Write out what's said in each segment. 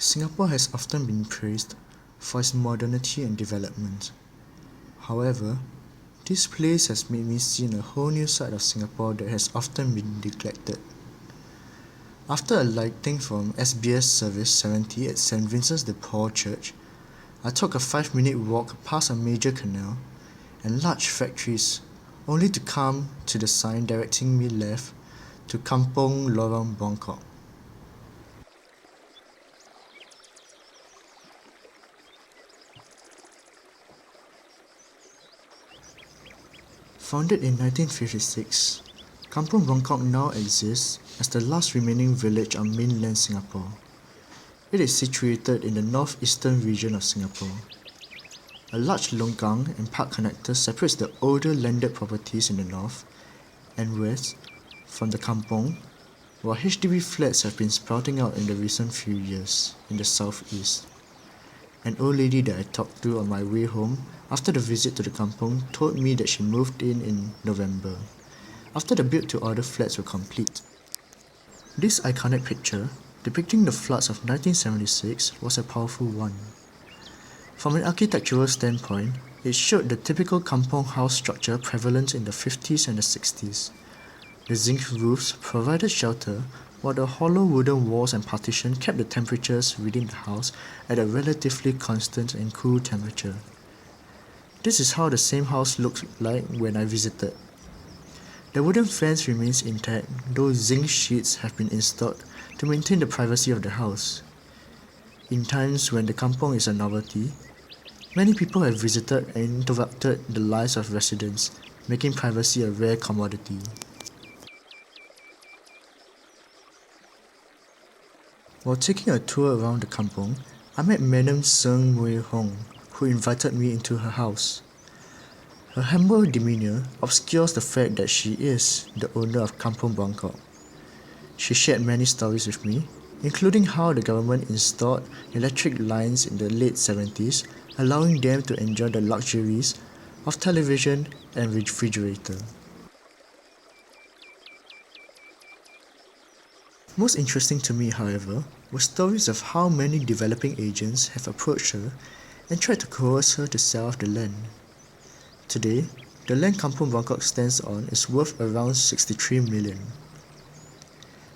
Singapore has often been praised for its modernity and development. However, this place has made me see a whole new side of Singapore that has often been neglected. After alighting from SBS Service 70 at St. Vincent de Paul Church, I took a 5-minute walk past a major canal and large factories, only to come to the sign directing me left to Kampong Buangkok. Founded in 1956, Kampong Buangkok now exists as the last remaining village on mainland Singapore. It is situated in the northeastern region of Singapore. A large longgang and park connector separates the older landed properties in the north and west from the kampong, while HDB flats have been sprouting out in the recent few years in the southeast. An old lady that I talked to on my way home after the visit to the kampong told me that she moved in November, after the built-to-order flats were complete. This iconic picture, depicting the floods of 1976, was a powerful one. From an architectural standpoint, it showed the typical kampong house structure prevalent in the 50s and the 60s. The zinc roofs provided shelter, while the hollow wooden walls and partition kept the temperatures within the house at a relatively constant and cool temperature. This is how the same house looked like when I visited. The wooden fence remains intact, though zinc sheets have been installed to maintain the privacy of the house. In times when the kampong is a novelty, many people have visited and interrupted the lives of residents, making privacy a rare commodity. While taking a tour around the kampong, I met Mdm Sng Mui Hong, who invited me into her house. Her humble demeanor obscures the fact that she is the owner of Kampong Buangkok. She shared many stories with me, including how the government installed electric lines in the late 70s, allowing them to enjoy the luxuries of television and refrigerator. Most interesting to me, however, were stories of how many developing agents have approached her and tried to coerce her to sell off the land. Today, the land Kampong Buangkok stands on is worth around 63 million.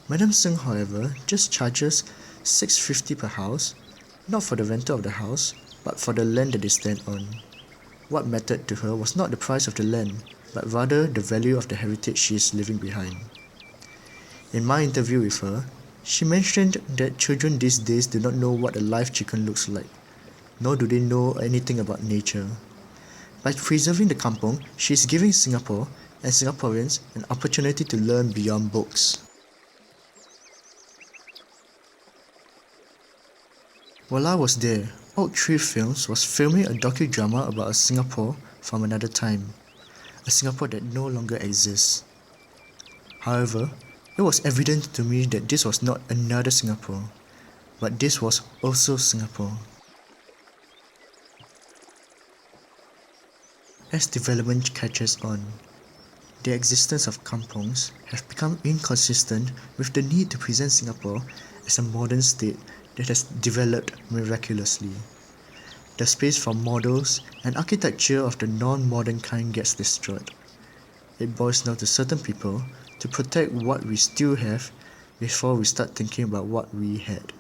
Mdm Sng, however, just charges $650 per house, not for the rental of the house, but for the land that they stand on. What mattered to her was not the price of the land, but rather the value of the heritage she is leaving behind. In my interview with her, she mentioned that children these days do not know what a live chicken looks like, nor do they know anything about nature. By preserving the kampong, she is giving Singapore and Singaporeans an opportunity to learn beyond books. While I was there, Oak Tree Films was filming a docudrama about a Singapore from another time, a Singapore that no longer exists. However, it was evident to me that this was not another Singapore, but this was also Singapore. As development catches on, the existence of kampongs have become inconsistent with the need to present Singapore as a modern state that has developed miraculously. The space for models and architecture of the non-modern kind gets destroyed. It boils down to certain people to protect what we still have before we start thinking about what we had.